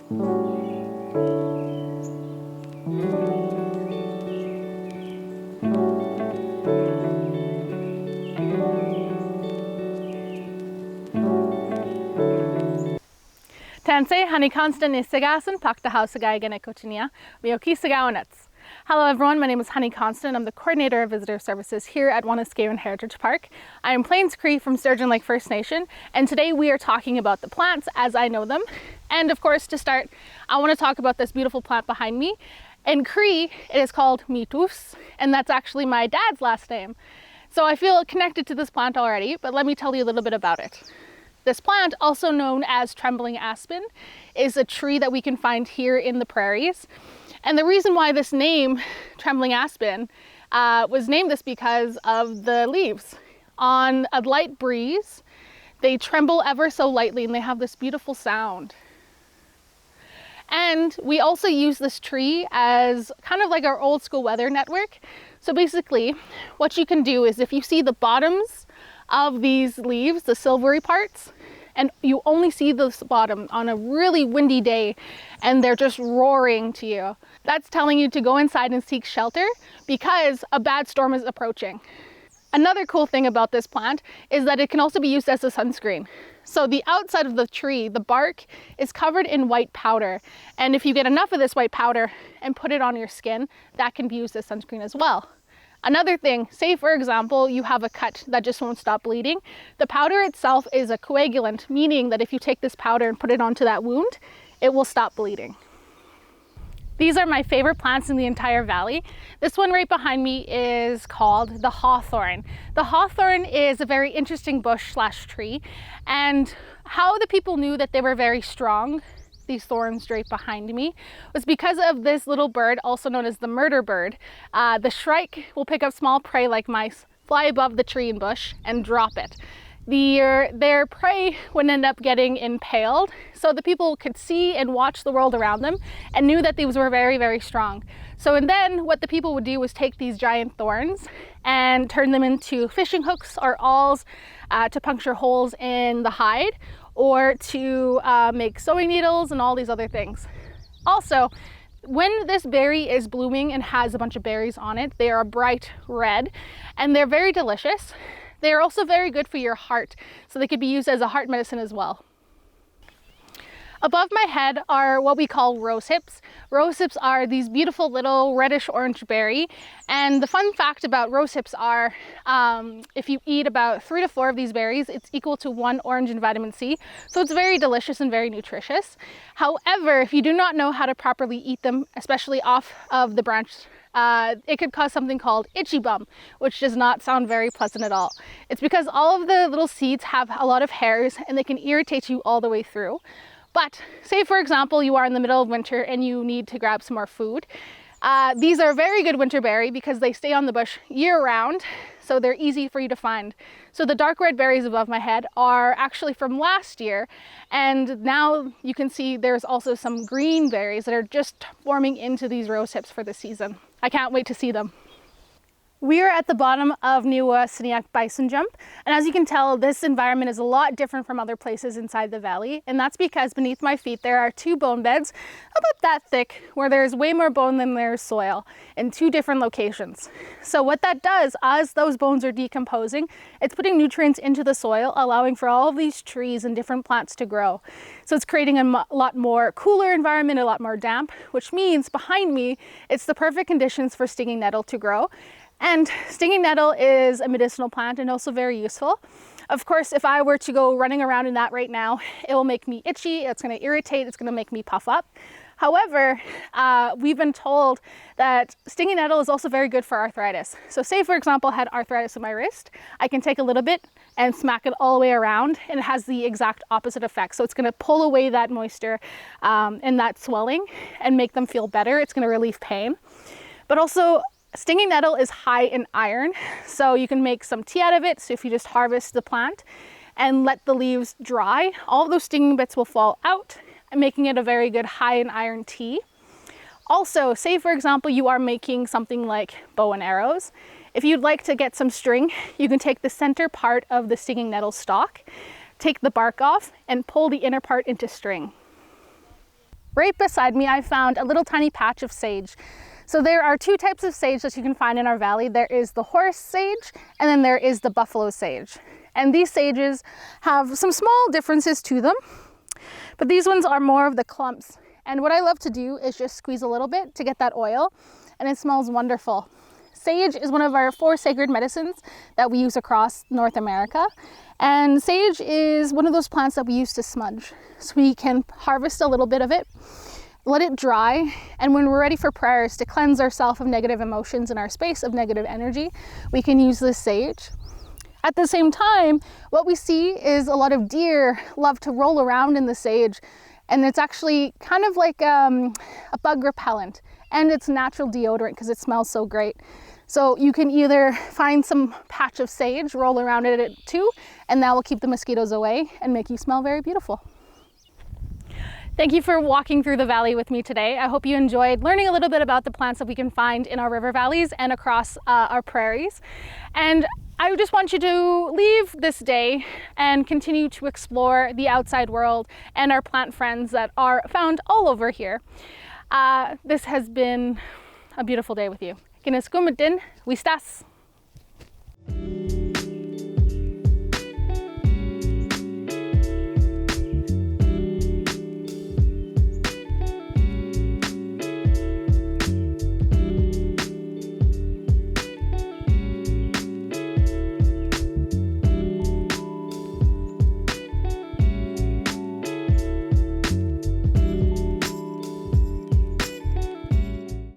Tansay honey constant is sigasan pakta hausagay ganekochinia miyoki sigawanets. Hello everyone, my name is Honey Constant. I'm the coordinator of visitor services here at Wanuskewin Heritage Park. I am Plains Cree from Sturgeon Lake First Nation, and today we are talking about the plants as I know them. And of course, to start, I want to talk about this beautiful plant behind me. In Cree, it is called Mitufs, and that's actually my dad's last name. So I feel connected to this plant already, but let me tell you a little bit about it. This plant, also known as trembling aspen, is a tree that we can find here in the prairies. And the reason why this name, trembling aspen, was named this because of the leaves. On a light breeze, they tremble ever so lightly and they have this beautiful sound. And we also use this tree as kind of like our old school weather network. So basically, what you can do is if you see the bottoms of these leaves, the silvery parts, and you only see this bottom on a really windy day and they're just roaring to you, that's telling you to go inside and seek shelter because a bad storm is approaching. Another cool thing about this plant is that it can also be used as a sunscreen. So the outside of the tree, the bark, is covered in white powder. And if you get enough of this white powder and put it on your skin, that can be used as sunscreen as well. Another thing, say for example, you have a cut that just won't stop bleeding. The powder itself is a coagulant, meaning that if you take this powder and put it onto that wound, it will stop bleeding. These are my favorite plants in the entire valley. This one right behind me is called the Hawthorn. The Hawthorn is a very interesting bush/tree, and how the people knew that they were very strong, these thorns right behind me, was because of this little bird, also known as the murder bird. The shrike will pick up small prey like mice, fly above the tree and bush, and drop it. Their prey would end up getting impaled, so the people could see and watch the world around them and knew that these were very, very strong. So and then what the people would do was take these giant thorns and turn them into fishing hooks or awls to puncture holes in the hide, or to make sewing needles and all these other things. Also, when this berry is blooming and has a bunch of berries on it, they are bright red and they're very delicious. They are also very good for your heart, so they could be used as a heart medicine as well. Above my head are what we call rose hips. Rose hips are these beautiful little reddish orange berry. And the fun fact about rose hips are if you eat about 3 to 4 of these berries, it's equal to 1 orange in vitamin C. So it's very delicious and very nutritious. However, if you do not know how to properly eat them, especially off of the branch, it could cause something called itchy bum, which does not sound very pleasant at all. It's because all of the little seeds have a lot of hairs and they can irritate you all the way through. But say for example, you are in the middle of winter and you need to grab some more food. These are a very good winter berry because they stay on the bush year round, so they're easy for you to find. So the dark red berries above my head are actually from last year, and now you can see there's also some green berries that are just forming into these rose hips for the season. I can't wait to see them. We are at the bottom of Wanuskewin Bison Jump, and as you can tell, this environment is a lot different from other places inside the valley, and that's because beneath my feet there are 2 bone beds about that thick, where there's way more bone than there's soil in 2 different locations. So what that does, as those bones are decomposing, it's putting nutrients into the soil, allowing for all of these trees and different plants to grow. So it's creating a lot more cooler environment, a lot more damp, which means behind me, it's the perfect conditions for stinging nettle to grow. And stinging nettle is a medicinal plant and also very useful. Of course, if I were to go running around in that right now, it will make me itchy, it's going to irritate, it's going to make me puff up. However, we've been told that stinging nettle is also very good for arthritis. So say for example, I had arthritis in my wrist, I can take a little bit and smack it all the way around, and it has the exact opposite effect. So it's going to pull away that moisture and that swelling and make them feel better. It's going to relieve pain. But also, stinging nettle is high in iron, so you can make some tea out of it. So if you just harvest the plant and let the leaves dry, all of those stinging bits will fall out, making it a very good high in iron tea. Also, say for example, you are making something like bow and arrows. If you'd like to get some string, you can take the center part of the stinging nettle stalk, take the bark off, and pull the inner part into string. right beside me, I found a little tiny patch of sage. So there are two types of sage that you can find in our valley. There is the horse sage, and then there is the buffalo sage. And these sages have some small differences to them, but these ones are more of the clumps. And what I love to do is just squeeze a little bit to get that oil, and it smells wonderful. Sage is one of our 4 sacred medicines that we use across North America. And sage is one of those plants that we use to smudge. So we can harvest a little bit of it, let it dry, and when we're ready for prayers to cleanse ourselves of negative emotions in our space of negative energy, we can use this sage. At the same time, what we see is a lot of deer love to roll around in the sage, and it's actually kind of like a bug repellent, and it's natural deodorant because it smells so great. So you can either find some patch of sage, roll around in it too, and that will keep the mosquitoes away and make you smell very beautiful. Thank you for walking through the valley with me today. I hope you enjoyed learning a little bit about the plants that we can find in our river valleys and across our prairies. And I just want you to leave this day and continue to explore the outside world and our plant friends that are found all over here. This has been a beautiful day with you. Wanuskewin, wistas.